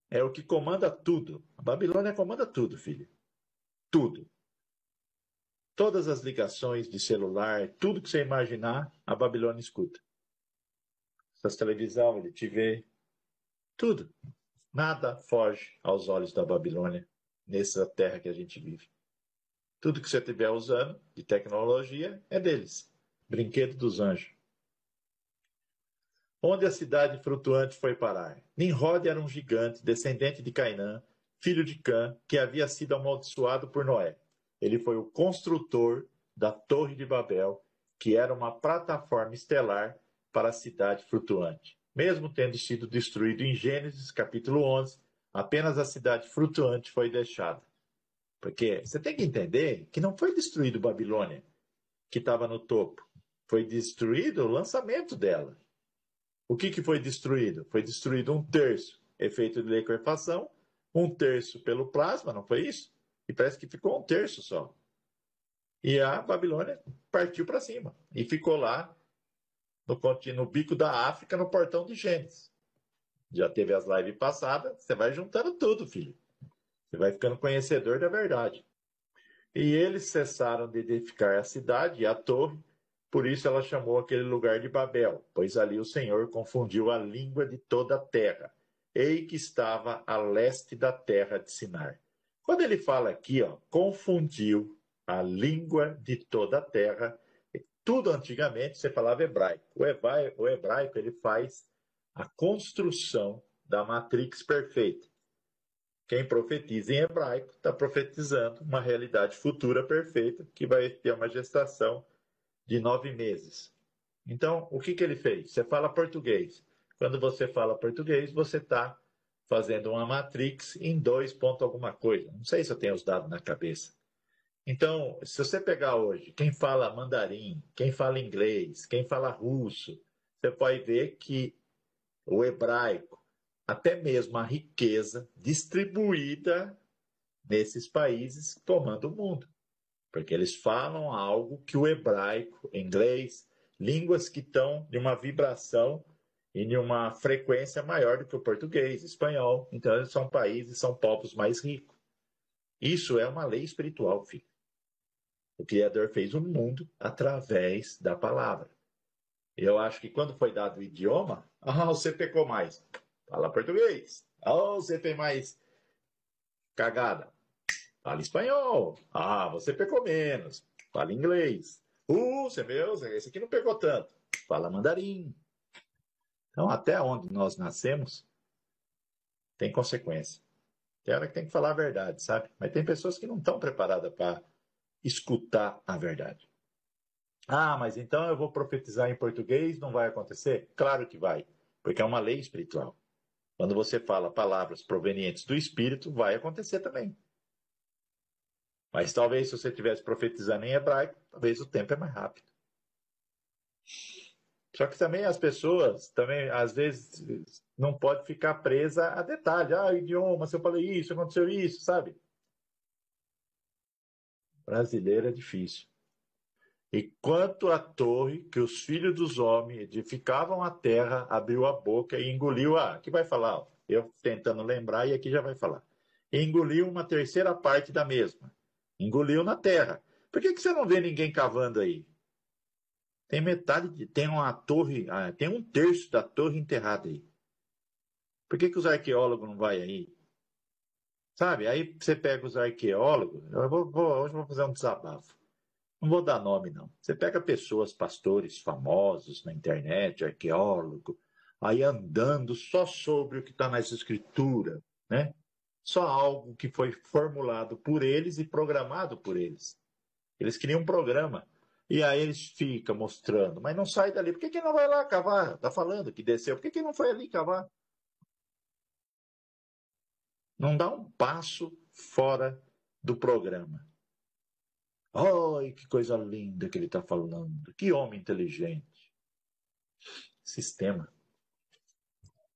é o que comanda tudo. A Babilônia comanda tudo, filho. Tudo. Todas as ligações de celular, tudo que você imaginar, a Babilônia escuta. Essas televisão, ele te vê, tudo. Nada foge aos olhos da Babilônia nessa terra que a gente vive. Tudo que você estiver usando de tecnologia é deles. Brinquedo dos anjos. Onde a cidade flutuante foi parar? Nimrod era um gigante, descendente de Cainã, filho de Cã, que havia sido amaldiçoado por Noé. Ele foi o construtor da Torre de Babel, que era uma plataforma estelar para a cidade flutuante. Mesmo tendo sido destruído em Gênesis, capítulo 11, apenas a cidade flutuante foi deixada. Porque você tem que entender que não foi destruído Babilônia, que estava no topo. Foi destruído o lançamento dela. O que foi destruído? Foi destruído 1/3 efeito de liquefação, 1/3 pelo plasma, não foi isso? E parece que ficou 1/3 só. E a Babilônia partiu para cima e ficou lá no bico da África, no portão de Gênesis. Já teve as lives passadas, você vai juntando tudo, filho. Você vai ficando conhecedor da verdade. E eles cessaram de edificar a cidade e a torre, por isso ela chamou aquele lugar de Babel, pois ali o Senhor confundiu a língua de toda a terra. Ei que estava a leste da terra de Sinar. Quando ele fala aqui, confundiu a língua de toda a terra, tudo antigamente você falava hebraico. O hebraico ele faz a construção da matrix perfeita. Quem profetiza em hebraico está profetizando uma realidade futura perfeita que vai ter uma gestação de 9 meses. Então, o que ele fez? Você fala português. Quando você fala português, você está fazendo uma matrix em 2 ponto alguma coisa. Não sei se eu tenho os dados na cabeça. Então, se você pegar hoje quem fala mandarim, quem fala inglês, quem fala russo, você pode ver que o hebraico, até mesmo a riqueza distribuída nesses países tomando o mundo. Porque eles falam algo que o hebraico, inglês, línguas que estão de uma vibração e de uma frequência maior do que o português, espanhol. Então, eles são países, são povos mais ricos. Isso é uma lei espiritual, filho. O Criador fez o mundo através da palavra. Eu acho que quando foi dado o idioma, você pecou mais. Fala português. Você tem mais cagada. Fala espanhol. Você pecou menos. Fala inglês. Você meu, esse aqui não pegou tanto. Fala mandarim. Então, até onde nós nascemos, tem consequência. Tem hora que tem que falar a verdade, sabe? Mas tem pessoas que não estão preparadas para escutar a verdade. Mas então eu vou profetizar em português, não vai acontecer? Claro que vai, porque é uma lei espiritual. Quando você fala palavras provenientes do Espírito, vai acontecer também. Mas talvez se você estivesse profetizando em hebraico, talvez o tempo é mais rápido. Só que também as pessoas, também às vezes, não pode ficar presa a detalhe. Idioma, se eu falei isso, aconteceu isso, sabe? Brasileiro é difícil. E quanto à torre que os filhos dos homens edificavam a terra, abriu a boca e engoliu aqui vai falar, eu tentando lembrar e aqui já vai falar. E engoliu uma terceira parte da mesma. Engoliu na terra. Por que você não vê ninguém cavando aí? Tem tem uma torre, tem 1/3 da torre enterrada aí. Por que os arqueólogos não vai aí? Sabe, aí você pega os arqueólogos, hoje eu vou fazer um desabafo. Não vou dar nome, não. Você pega pessoas, pastores famosos na internet, arqueólogo, aí andando só sobre o que está nas escrituras, né? Só algo que foi formulado por eles e programado por eles. Eles criam um programa. E aí eles ficam mostrando, mas não sai dali. Por que não vai lá cavar? Está falando que desceu. Por que não foi ali cavar? Não dá um passo fora do programa. Ai, que coisa linda que ele está falando. Que homem inteligente. Sistema.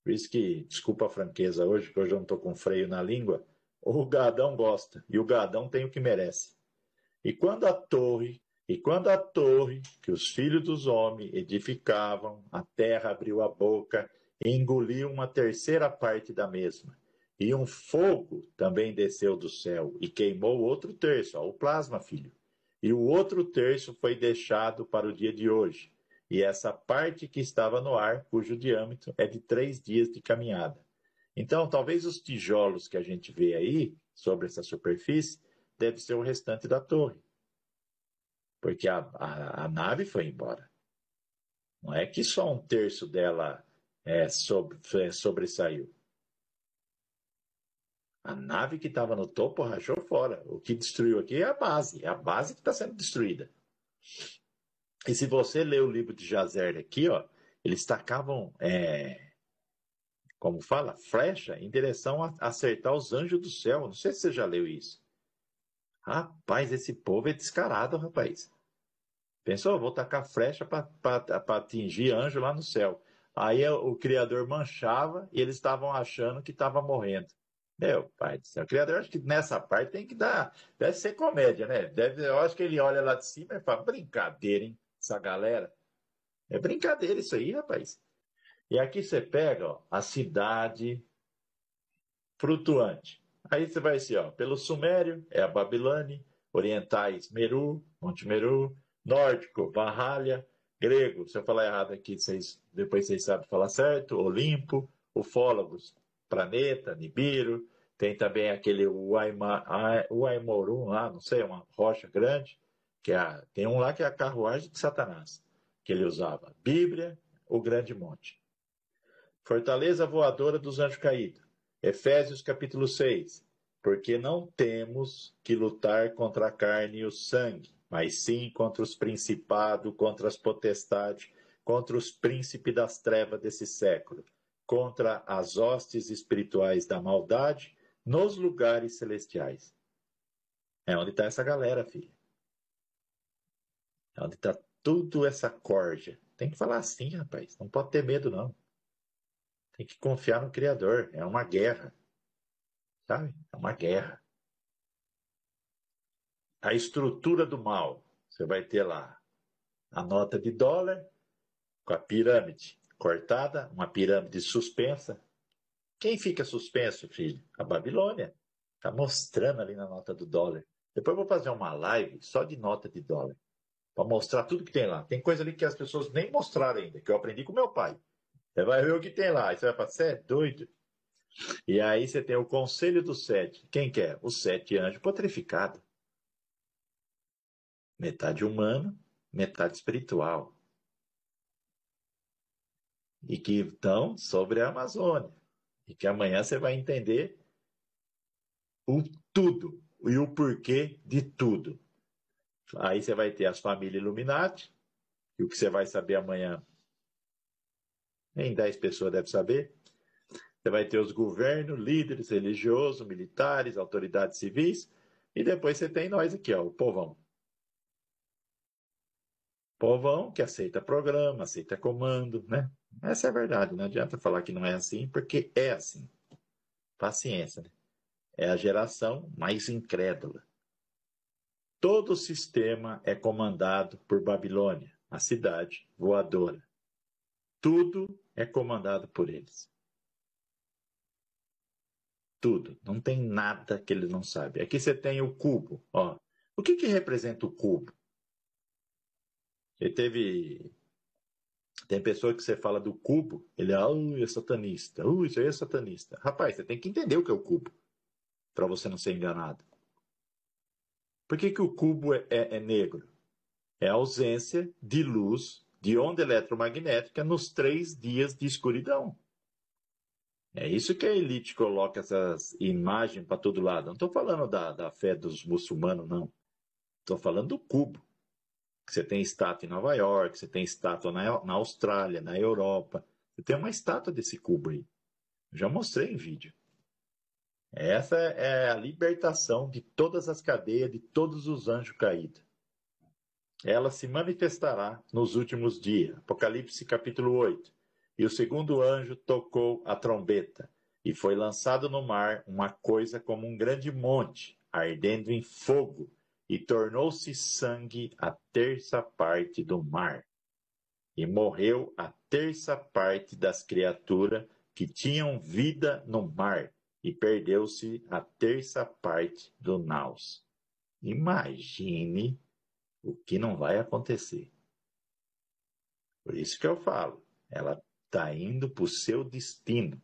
Por isso que, desculpa a franqueza hoje, que hoje eu não estou com freio na língua, o gadão gosta. E o gadão tem o que merece. E quando a torre que os filhos dos homens edificavam, a terra abriu a boca e engoliu uma terceira parte da mesma. E um fogo também desceu do céu e queimou o outro terço, ó, o plasma, filho. E o outro terço foi deixado para o dia de hoje. E essa parte que estava no ar, cujo diâmetro é de 3 dias de caminhada. Então, talvez os tijolos que a gente vê aí, sobre essa superfície, deve ser o restante da torre. Porque a nave foi embora. Não é que só um terço dela sobressaiu. A nave que estava no topo rachou fora. O que destruiu aqui é a base que está sendo destruída. E se você ler o livro de Jazer aqui, ó, eles tacavam, como fala, flecha em direção a acertar os anjos do céu. Não sei se você já leu isso. Rapaz, esse povo é descarado, rapaz. Pensou, vou tacar flecha para atingir anjo lá no céu. Aí o Criador manchava e eles estavam achando que estava morrendo. Meu pai do céu, o Criador, acho que nessa parte tem que dar. Deve ser comédia, né? Eu acho que ele olha lá de cima e fala: brincadeira, hein? Essa galera. É brincadeira isso aí, rapaz. E aqui você pega, ó, a cidade flutuante. Aí você vai assim, ó, pelo Sumério, é a Babilônia, orientais, Meru, Monte Meru, nórdico, Valhalla, grego, se eu falar errado aqui, depois vocês sabem falar certo, Olimpo, ufólogos, planeta, Nibiru, tem também aquele Uaimorum lá, não sei, uma rocha grande, tem um lá que é a carruagem de Satanás, que ele usava, Bíblia, o grande monte. Fortaleza voadora dos anjos caídos. Efésios capítulo 6. Porque não temos que lutar contra a carne e o sangue, mas sim contra os principados, contra as potestades, contra os príncipes das trevas desse século, contra as hostes espirituais da maldade nos lugares celestiais. É onde está essa galera, filho. É onde está tudo essa corja. Tem que falar assim, rapaz. Não pode ter medo, não. Tem que confiar no Criador. É uma guerra. Sabe? É uma guerra. A estrutura do mal. Você vai ter lá a nota de dólar com a pirâmide cortada, uma pirâmide suspensa. Quem fica suspenso, filho? A Babilônia. Está mostrando ali na nota do dólar. Depois eu vou fazer uma live só de nota de dólar. Para mostrar tudo que tem lá. Tem coisa ali que as pessoas nem mostraram ainda, que eu aprendi com meu pai. Você vai ver o que tem lá. Aí você vai falar, você é doido? E aí você tem o conselho dos 7. Quem que é? Os 7 anjos petrificados. Metade humano, metade espiritual. E que estão sobre a Amazônia. E que amanhã você vai entender o tudo e o porquê de tudo. Aí você vai ter as famílias Illuminati, e o que você vai saber amanhã, nem 10 pessoas devem saber. Você vai ter os governos, líderes religiosos, militares, autoridades civis, e depois você tem nós aqui, ó, o povão. Povão que aceita programa, aceita comando, né? Essa é a verdade, não adianta falar que não é assim, porque é assim. Paciência, né? É a geração mais incrédula. Todo o sistema é comandado por Babilônia, a cidade voadora. Tudo é comandado por eles. Tudo. Não tem nada que eles não sabem. Aqui você tem o cubo. Ó. O que representa o cubo? Tem pessoa que você fala do cubo, ele é satanista. Isso aí é satanista. Rapaz, você tem que entender o que é o cubo, para você não ser enganado. Por que o cubo é negro? É a ausência de luz, de onda eletromagnética nos 3 dias de escuridão. É isso que a elite coloca essas imagens para todo lado. Não estou falando da fé dos muçulmanos, não. Estou falando do cubo. Que você tem estátua em Nova York, você tem estátua na Austrália, na Europa. Você tem uma estátua desse cubo aí. Eu já mostrei em vídeo. Essa é a libertação de todas as cadeias, de todos os anjos caídos. Ela se manifestará nos últimos dias. Apocalipse capítulo 8. E o segundo anjo tocou a trombeta, e foi lançado no mar uma coisa como um grande monte, ardendo em fogo, e tornou-se sangue a 1/3 parte do mar. E morreu a 1/3 parte das criaturas que tinham vida no mar, e perdeu-se a terça parte do naus. Imagine o que não vai acontecer. Por isso que eu falo, ela está indo para o seu destino.